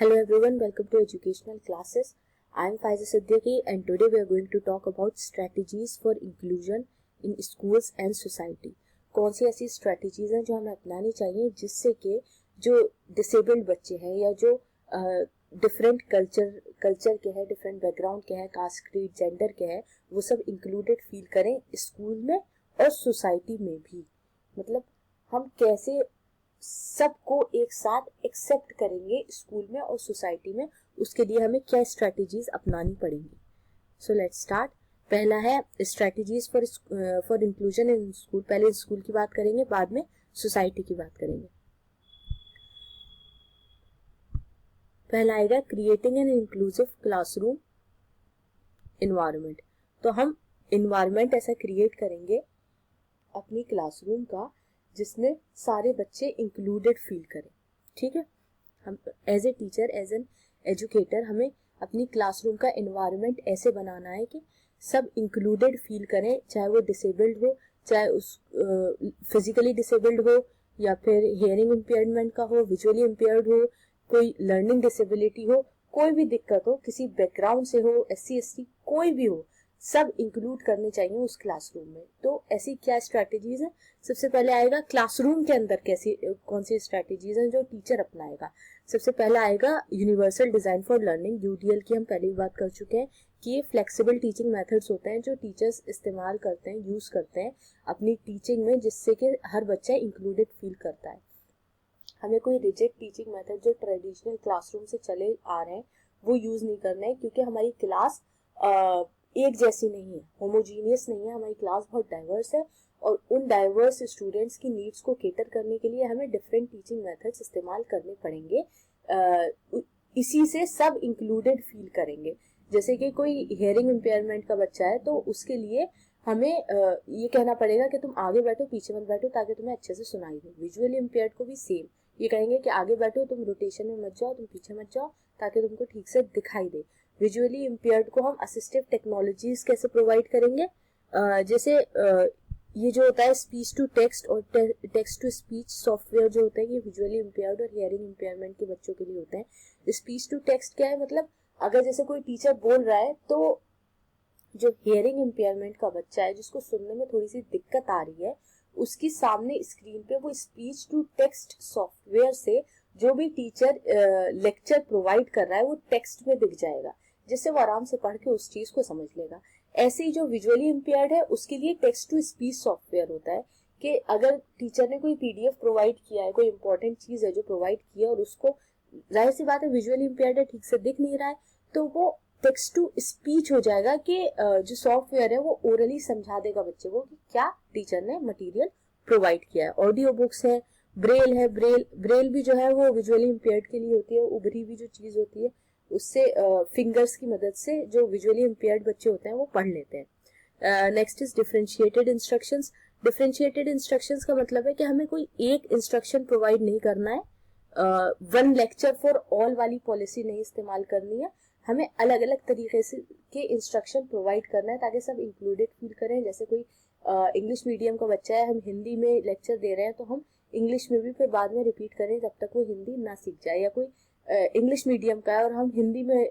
Hello everyone, welcome to educational classes. I am Faiza Siddiqui and today we are going to talk about strategies for inclusion in schools and society. कौन सी ऐसी strategies हैं जो हमें अपनानी चाहिए जिससे कि जो disabled बच्चे हैं या जो different culture के हैं, different background के हैं, caste, creed, gender के हैं, वो सब included feel करें स्कूल में और society में भी. मतलब हम कैसे सबको एक साथ एक्सेप्ट करेंगे स्कूल में और सोसाइटी में, उसके लिए हमें क्या स्ट्रेटजीज अपनानी पड़ेंगी. So let's start. पहला है strategies for inclusion in school. पहले स्कूल की बात करेंगे, बाद में सोसाइटी की बात करेंगे. पहला आएगा creating an inclusive classroom environment. तो हम इन्वायरमेंट ऐसा क्रिएट करेंगे अपनी क्लासरूम का जिसमें सारे बच्चे इंक्लूडेड फील करें. ठीक है, हम as a teacher, as an educator, हमें अपनी क्लासरूम का एनवायरनमेंट ऐसे बनाना है कि सब इंक्लूडेड फील करें, चाहे वो डिसेबल्ड हो, चाहे उस फिजिकली डिसेबल्ड हो या फिर हियरिंग इम्पेयरमेंट का हो, विजुअली इम्पेयर्ड हो, कोई लर्निंग डिसेबिलिटी हो, कोई भी दिक्कत हो, किसी बैकग्राउंड से हो, SC ST कोई भी हो, सब इंक्लूड करने चाहिए उस क्लासरूम में. तो ऐसी क्या स्ट्रैटेजीज हैं? सबसे पहले आएगा क्लासरूम के अंदर कौन सी स्ट्रैटेजीज हैं जो टीचर अपनाएगा. सबसे पहला आएगा universal design for learning. UDL की हम पहले भी बात कर चुके हैं कि ये फ्लेक्सिबल टीचिंग मेथड्स होते हैं जो टीचर्स इस्तेमाल करते हैं, यूज करते हैं अपनी टीचिंग में, जिससे कि हर बच्चा इंक्लूडेड फील करता है. हमें कोई रिजिड टीचिंग मेथड जो ट्रेडिशनल क्लासरूम से चले आ रहे हैं वो यूज नहीं करना है, क्योंकि हमारी क्लास एक जैसी नहीं है, होमोजीनियस नहीं है. हमारी क्लास बहुत डाइवर्स है और उन डाइवर्स स्टूडेंट्स की नीड्स को केटर करने के लिए हमें डिफरेंट टीचिंग मेथड्स इस्तेमाल करने पड़ेंगे. इसी से सब इंक्लूडेड फील करेंगे. जैसे कि कोई हियरिंग इम्पेयरमेंट का बच्चा है तो उसके लिए हमें ये कहना पड़ेगा कि तुम आगे बैठो, पीछे मत बैठो, ताकि तुम्हें अच्छे से सुनाई दे. विजुअली इम्पेयर्ड को भी सेम ये कहेंगे कि आगे बैठो, तुम रोटेशन में मत जाओ, तुम पीछे मत जाओ, ताकि तुमको ठीक से दिखाई दे. विजुअली इम्पेयर्ड को हम असिस्टिव टेक्नोलॉजीज कैसे प्रोवाइड करेंगे? जैसे ये जो होता है स्पीच टू टेक्स्ट और टेक्स्ट टू स्पीच सॉफ्टवेयर जो होते हैं, ये विजुअली इम्पेयर्ड और हियरिंग इम्पेयरमेंट के बच्चों के लिए होते हैं. स्पीच टू टेक्स्ट क्या है? मतलब अगर जैसे कोई टीचर बोल रहा है तो जो हियरिंग इम्पेयरमेंट का बच्चा है, जिसको सुनने में थोड़ी सी दिक्कत आ रही है, उसकी सामने स्क्रीन पे वो स्पीच टू टेक्स्ट सॉफ्टवेयर से जो भी टीचर लेक्चर प्रोवाइड कर रहा है वो टेक्स्ट में दिख जाएगा, जिससे वो आराम से पढ़ के उस चीज को समझ लेगा. ऐसे ही जो विजुअली इम्पेयर्ड है उसके लिए टेक्स्ट टू स्पीच सॉफ्टवेयर होता है कि अगर टीचर ने कोई PDF प्रोवाइड किया है, कोई इंपॉर्टेंट चीज है जो प्रोवाइड किया और उसको, जाहिर सी बात है विजुअली इम्पेयर्ड है, ठीक से दिख नहीं रहा है, तो वो टेक्स्ट टू स्पीच हो जाएगा कि जो सॉफ्टवेयर है वो ओरली समझा देगा बच्चे को कि क्या टीचर ने मटेरियल प्रोवाइड किया है. ऑडियो बुक्स है, ब्रेल है. ब्रेल भी जो है वो विजुअली इम्पेयर्ड के लिए होती है. उभरी हुई जो चीज होती है उससे फिंगर्स की मदद से जो विजुअली इम्पेयर्ड बच्चे होते हैं वो पढ़ लेते हैं. Next is differentiated instructions. Differentiated instructions का मतलब है कि हमें कोई एक इंस्ट्रक्शन प्रोवाइड नहीं करना है, वन लेक्चर फॉर ऑल वाली पॉलिसी नहीं इस्तेमाल करनी है. हमें अलग अलग तरीके से के इंस्ट्रक्शन प्रोवाइड करना है ताकि सब इंक्लूडेड फील करें. जैसे कोई इंग्लिश मीडियम का बच्चा है, हम हिंदी में लेक्चर दे रहे हैं तो हम इंग्लिश में भी फिर बाद में रिपीट करें जब तक वो हिंदी ना सीख जाए. या कोई इंग्लिश मीडियम का है और हम हिंदी में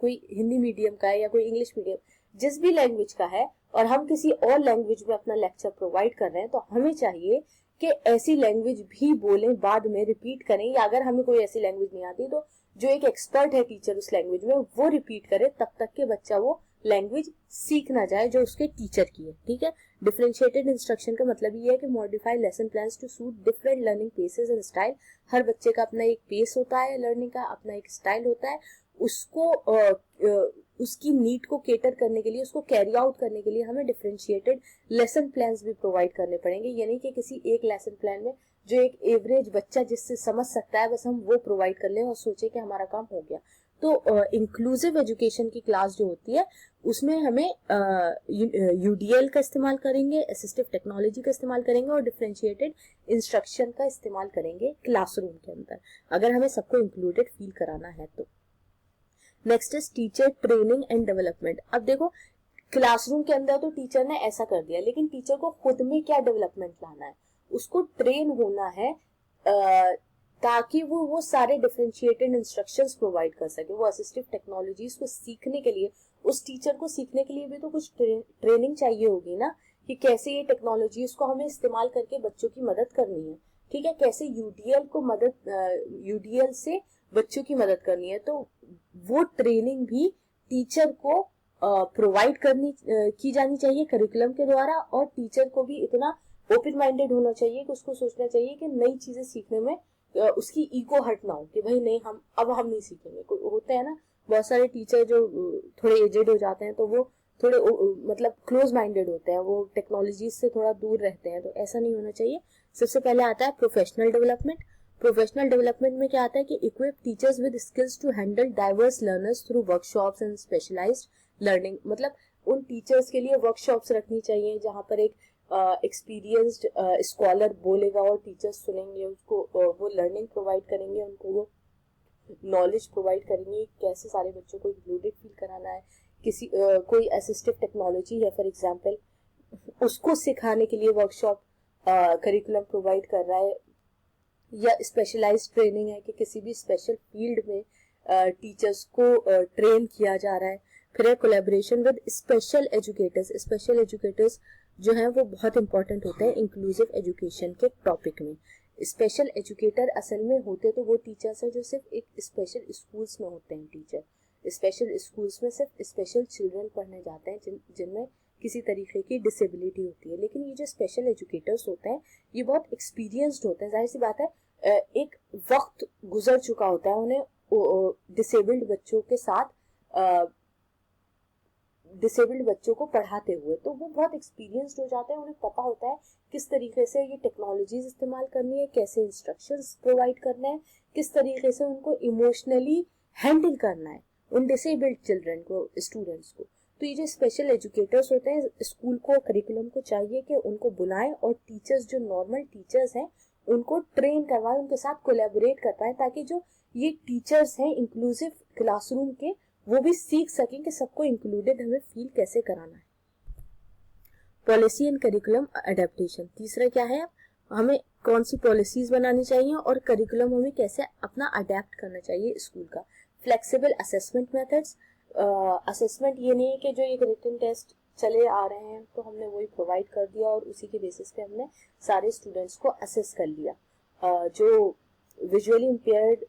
कोई हिंदी मीडियम का है या कोई इंग्लिश मीडियम, जिस भी लैंग्वेज का है, और हम किसी और लैंग्वेज में अपना लेक्चर प्रोवाइड कर रहे हैं, तो हमें चाहिए कि ऐसी लैंग्वेज भी बोलें, बाद में रिपीट करें, या अगर हमें कोई ऐसी लैंग्वेज नहीं आती तो जो एक एक्सपर्ट है टीचर उस लैंग्वेज में वो रिपीट करे, तब तक के बच्चा वो लैंग्वेज सीख ना जाए जो उसके टीचर की है. ठीक है. डिफरेंशिएटेड इंस्ट्रक्शन का मतलब ये है कि modify lesson plans to suit different learning paces and style. हर बच्चे का अपना एक पेस होता है लर्निंग का, अपना एक स्टाइल होता है. उसको उसकी नीड को केटर करने के लिए, उसको कैरी आउट करने के लिए हमें डिफरेंशिएटेड लेसन प्लान्स भी प्रोवाइड करने पड़ेंगे. यानी कि किसी एक लेसन प्लान में जो एक एवरेज बच्चा जिससे समझ सकता है बस हम वो प्रोवाइड कर लें और सोचे कि हमारा काम हो गया. तो इंक्लूसिव एजुकेशन की क्लास जो होती है उसमें हमें UDL का इस्तेमाल करेंगे, असिस्टिव टेक्नोलॉजी का इस्तेमाल करेंगे और डिफरेंशिएटेड इंस्ट्रक्शन का इस्तेमाल करेंगे क्लासरूम के अंदर, अगर हमें सबको इंक्लूडेड फील कराना है तो. Next is teacher training and development. अब देखो क्लासरूम के अंदर तो टीचर ने ऐसा कर दिया, लेकिन टीचर को खुद में क्या डेवलपमेंट लाना है? उसको ट्रेन होना है ताकि वो सारे डिफरेंशिएटेड इंस्ट्रक्शंस प्रोवाइड कर सके। वो असिस्टिव टेक्नोलॉजीज को सीखने के लिए, उस टीचर को सीखने के लिए भी तो कुछ ट्रेनिंग चाहिए होगी ना, कि कैसे ये टेक्नोलॉजीज को हमें इस्तेमाल करके बच्चों की मदद करनी है, ठीक है, कैसे यूडीएल से बच्चों की मदद करनी है। तो वो ट्रेनिंग भी टीचर को प्रोवाइड की जानी चाहिए करिकुलम के द्वारा, और टीचर को भी इतना ओपन माइंडेड होना चाहिए कि उसको सोचना चाहिए कि नई चीजें सीखने में उसकी ईगो हर्ट ना हो, कि भाई नहीं, हम नहीं सीखेंगे। होते हैं ना बहुत सारे टीचर जो थोड़े एजेड हो जाते हैं, तो वो थोड़े मतलब क्लोज माइंडेड होते हैं, वो टेक्नोलॉजी से थोड़ा दूर रहते हैं, तो ऐसा नहीं होना चाहिए। सबसे पहले आता है प्रोफेशनल डेवलपमेंट। प्रोफेशनल डेवलपमेंट में क्या आता है कि equip teachers with skills to handle diverse learners through workshops and specialized learning. मतलब उन टीचर्स के लिए वर्कशॉप्स रखनी चाहिए जहां पर एक एक्सपीरियंस्ड स्कॉलर बोलेगा और टीचर्स सुनेंगे उसको, वो लर्निंग प्रोवाइड करेंगे, उनको वो नॉलेज प्रोवाइड करेंगे कैसे सारे बच्चों को इंक्लूडेड फील कराना है। किसी कोई असिस्टिव टेक्नोलॉजी है फॉर एग्जांपल, उसको सिखाने के लिए वर्कशॉप करिकुलम प्रोवाइड कर रहा है, या स्पेशलाइज्ड ट्रेनिंग है कि किसी भी स्पेशल फील्ड में टीचर्स को ट्रेन किया जा रहा है। फिर है collaboration with special educators. Special educators जो है वो बहुत इंपॉर्टेंट होते हैं इंक्लूसिव एजुकेशन के टॉपिक में। स्पेशल एजुकेटर असल में होते तो वो टीचर्स हैं जो सिर्फ एक स्पेशल स्कूल्स में होते हैं टीचर। स्पेशल स्कूल्स में सिर्फ स्पेशल चिल्ड्रन पढ़ने जाते हैं जिनमें किसी तरीके की डिसेबिलिटी होती है। लेकिन ये जो स्पेशल एजुकेटर्स होते हैं ये बहुत एक्सपीरियंस्ड होते हैं। जाहिर सी बात है, एक वक्त गुजर चुका होता है उन्हें डिसेबल्ड बच्चों के साथ डिसेबल्ड बच्चों को पढ़ाते हुए, तो वो बहुत एक्सपीरियंस्ड हो जाते हैं। उन्हें पता होता है किस तरीके से ये टेक्नोलॉजीज इस्तेमाल करनी है, कैसे इंस्ट्रक्शंस प्रोवाइड करना है, किस तरीके से उनको इमोशनली हैंडल करना है उन डिसेबल्ड चिल्ड्रन को, स्टूडेंट्स को। तो ये जो स्पेशल एजुकेटर्स होते हैं, स्कूल को, करिकुलम को चाहिए कि उनको बुलाएं और टीचर्स जो नॉर्मल टीचर्स हैं उनको ट्रेन करवाएं, उनके साथ कोलैबोरेट कर पाए, ताकि जो ये टीचर्स हैं इंक्लूसिव क्लासरूम के, वो भी सीख सकें कि सबको इंक्लूडेड हमें फील कैसे कराना है। Policy and curriculum adaptation. तीसरा क्या है, हमें कौन सी पॉलिसीज बनानी चाहिए और करिकुलम हमें कैसे अपना अडेप्ट करना चाहिए स्कूल का। Flexible assessment methods. असेसमेंट ये नहीं है कि जो एक रिटन टेस्ट चले आ रहे हैं तो हमने वही प्रोवाइड कर दिया और उसी के बेसिस पे हमने सारे स्टूडेंट्स को असेस कर लिया। जो विजुअली इम्पेयर्ड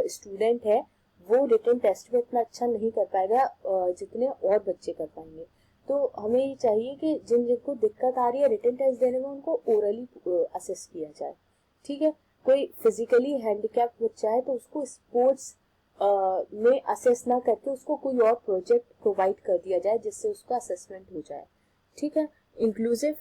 स्टूडेंट है वो रिटन टेस्ट में इतना अच्छा नहीं कर पाएगा जितने और बच्चे कर पाएंगे। तो हमें ये चाहिए कि जिनको दिक्कत आ रही है रिटन टेस्ट देने में, उनको ओरली असेस किया जाए, ठीक है। कोई फिजिकली हैंडीकैप बच्चा है तो उसको स्पोर्ट्स में असेस ना करके उसको कोई और प्रोजेक्ट प्रोवाइड कर दिया जाए जिससे उसका असेसमेंट हो जाए, ठीक है। इंक्लूसिव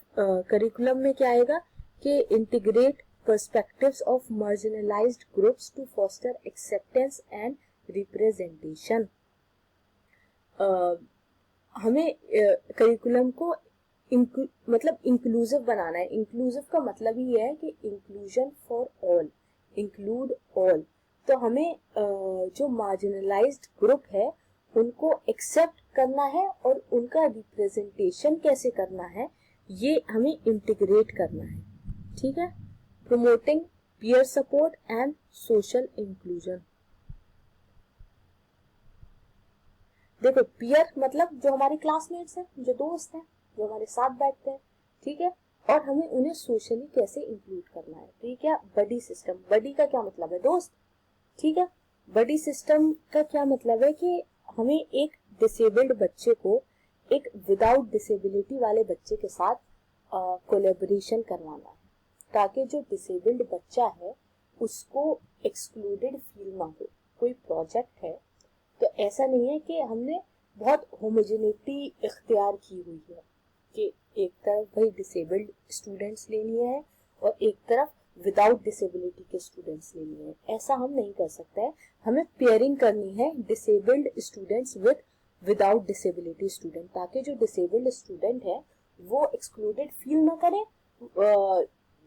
करिकुलम में क्या आएगा कि integrate perspectives of marginalized groups to foster acceptance and representation. हमें करिकुलम को मतलब इंक्लूसिव बनाना है। इंक्लूसिव का मतलब ही है कि inclusion for all, include all. तो हमें जो मार्जिनलाइज्ड ग्रुप है उनको एक्सेप्ट करना है और उनका रिप्रेजेंटेशन कैसे करना है ये हमें इंटीग्रेट करना है, ठीक है। Promoting peer support and social inclusion. देखो, पीयर मतलब जो हमारे क्लासमेट्स हैं, जो दोस्त हैं, जो हमारे साथ बैठते हैं, ठीक है। और हमें उन्हें सोशली कैसे इंक्लूड करना है, तो ये क्या, बडी सिस्टम। बडी का क्या मतलब है, दोस्त, ठीक है। बडी सिस्टम का क्या मतलब है कि हमें एक डिसेबल्ड बच्चे को एक विदाउट डिसेबिलिटी वाले बच्चे के साथ कोलैबोरेशन करवाना है, ताकि जो डिसेबल्ड बच्चा है उसको एक्सक्लूडेड फील ना हो। कोई प्रोजेक्ट है तो ऐसा नहीं है कि हमने बहुत होमोजेनिटी इख्तियार की हुई है कि एक तरफ भाई डिसेबल्ड स्टूडेंट्स लेनी है और एक तरफ विदाउट डिसेबिलिटी के स्टूडेंट्स लेनी है। ऐसा हम नहीं कर सकते हैं। हमें पेयरिंग करनी है disabled students with without disability student, ताकि जो डिसेबल्ड स्टूडेंट है वो एक्सक्लूडेड फील ना करें,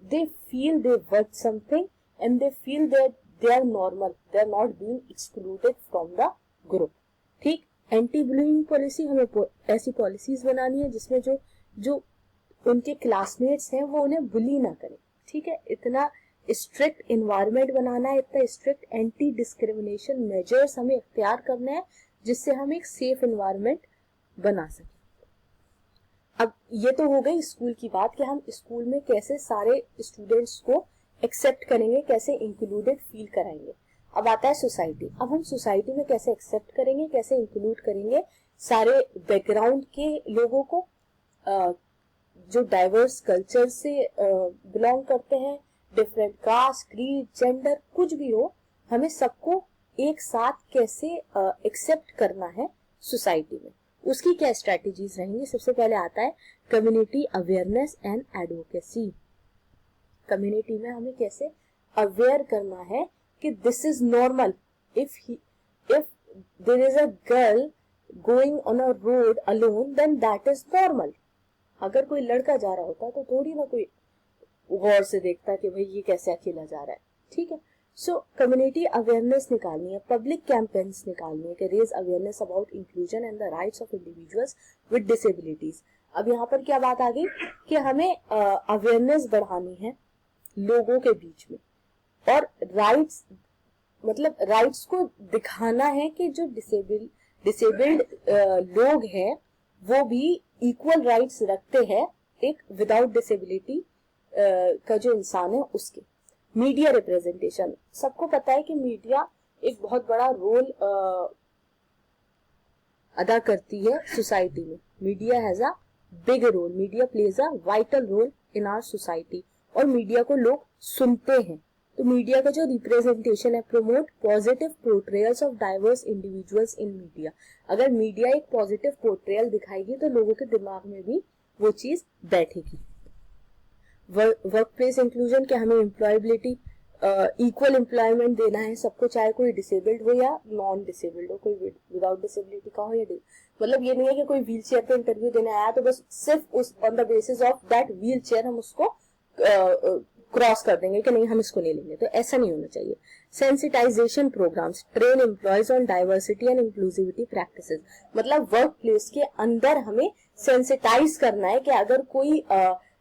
they feel they worth something and they feel that they are normal, they are not being excluded from the group, ठीक। Anti bullying policy, हमें ऐसी policies बनानी है जिसमें जो उनके क्लासमेट्स हैं वो उन्हें बुली ना करें, ठीक है। इतना स्ट्रिक्ट इन्वायरमेंट बनाना है, इतना स्ट्रिक्ट एंटी डिस्क्रिमिनेशन मेजर्स हमें इख्तियार करना है जिससे हम एक सेफ इन्वायरमेंट बना सकें। अब ये तो हो गई स्कूल की बात कि हम स्कूल में कैसे सारे स्टूडेंट्स को एक्सेप्ट करेंगे, कैसे इंक्लूडेड फील कराएंगे। अब आता है सोसाइटी। अब हम सोसाइटी में कैसे एक्सेप्ट करेंगे, कैसे इंक्लूड करेंगे सारे बैकग्राउंड के लोगों को, जो डाइवर्स कल्चर से बिलोंग करते हैं, डिफरेंट कास्ट, क्रीड, जेंडर, कुछ भी हो, हमें सबको एक साथ कैसे एक्सेप्ट करना है सोसाइटी में, उसकी क्या स्ट्रेटेजीज रहेंगी। सबसे पहले आता है community awareness and advocacy. Community में हमें कैसे अवेयर करना है कि this is normal, if there is a girl going on a road alone then that is normal. अगर कोई लड़का जा रहा होता तो थोड़ी ना कोई गौर से देखता कि भाई ये कैसे अकेला जा रहा है, ठीक है। सो कम्युनिटी अवेयरनेस निकालनी है, पब्लिक कैंपेन्स निकालनी है कि raise awareness about inclusion and the rights of individuals with disabilities. अब यहाँ पर क्या बात आ गई कि हमें अवेयरनेस बढ़ानी है लोगों के बीच में, और राइट्स मतलब राइट्स को दिखाना है कि जो डिसेबल्ड लोग हैं वो भी इक्वल राइट्स रखते हैं एक विदाउट डिसेबिलिटी का जो इंसान है उसके। मीडिया रिप्रेजेंटेशन, सबको पता है कि मीडिया एक बहुत बड़ा रोल अदा करती है सोसाइटी में। Media has a big role, media plays a vital role in our society, और मीडिया को लोग सुनते हैं। तो मीडिया का जो रिप्रेजेंटेशन है, promote positive portrayals of diverse individuals in media. अगर मीडिया एक पॉजिटिव पोर्ट्रेयल दिखाएगी तो लोगों के दिमाग में भी वो चीज बैठेगी। वर्क प्लेस इंक्लूजन, के हमें एम्प्लॉयबिलिटी, इक्वल एम्प्लॉयमेंट देना है सबको, चाहे कोई डिसेबल्ड हो या नॉन डिसेबल्ड हो, कोई विदाउट डिसेबिलिटी का हो या मतलब ये नहीं है कि कोई व्हील चेयर पे इंटरव्यू देने आया तो बस सिर्फ उस on the basis of that wheel chair हम उसको क्रॉस कर देंगे कि नहीं हम इसको नहीं लेंगे, तो ऐसा नहीं होना चाहिए। Sensitization programs, train employees on diversity and inclusivity practices, मतलब वर्क प्लेस के अंदर हमें सेंसिटाइज करना है कि अगर कोई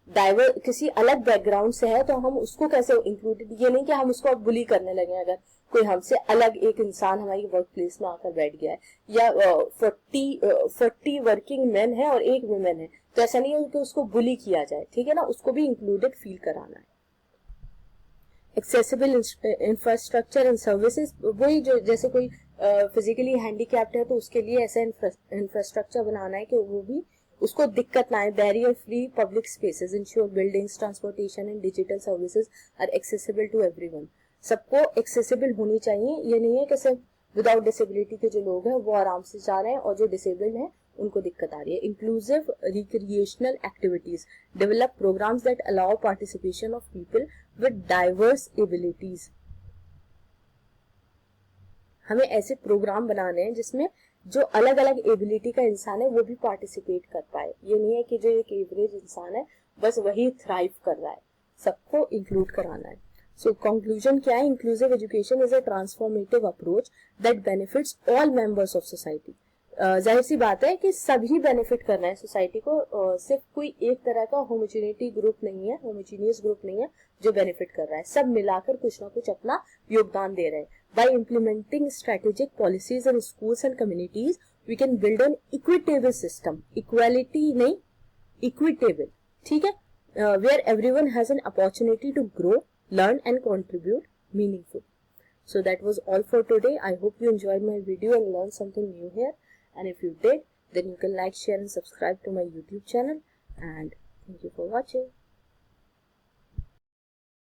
किसी अलग बैकग्राउंड से है तो हम उसको कैसे इंक्लूडेड, ये नहीं कि हम उसको अब बुली करने लगे। अगर कोई हमसे अलग एक इंसान हमारी वर्क प्लेस में आकर बैठ गया है, या 40 वर्किंग मैन है और एक वुमेन है, तो ऐसा नहीं है कि उसको बुली किया जाए, ठीक है ना, उसको भी इंक्लूडेड फील कराना है। एक्सेसिबल इंफ्रास्ट्रक्चर एंड सर्विसेज, वही जो जैसे कोई फिजिकली हैंडीकैप्ड है तो उसके लिए ऐसा इंफ्रास्ट्रक्चर बनाना है कि वो भी उसको दिक्कत ना आए। Barrier free public spaces, ensure buildings, transportation and digital services are accessible to everyone. सबको एक्सेसिबल होनी चाहिए, ये नहीं है कि सिर्फ विदाउट डिसेबिलिटी के जो लोग हैं वो आराम से जा रहे हैं और जो डिसेबल्ड हैं उनको दिक्कत आ रही है। Inclusive recreational activities, develop programmes that allow participation of people with diverse abilities. हमें ऐसे प्रोग्राम बनाने हैं जिसमें जो अलग अलग एबिलिटी का इंसान है वो भी पार्टिसिपेट कर पाए। ये नहीं है कि जो एक एवरेज इंसान है बस वही थ्राइव कर रहा है, सबको इंक्लूड कराना है। सो कंक्लूजन क्या है? Inclusive education is a transformative approach that benefits all members of society. जाहिर सी बात है कि सभी बेनिफिट कर रहे हैं सोसाइटी को, सिर्फ कोई एक तरह का होमोजेनिटी ग्रुप नहीं है, होमोजीनियस ग्रुप नहीं है जो बेनिफिट कर रहा है, सब मिलाकर कुछ ना कुछ अपना योगदान दे रहे हैं। By implementing strategic policies in schools and communities we can build an equitable system, equality नहीं इक्विटेबल, ठीक है, where everyone has an opportunity to grow, learn and contribute meaningfully. So that was all for today. I hope you enjoyed my video and learned something new here. And if you did, then you can like, share and subscribe to my YouTube channel. And thank you for watching.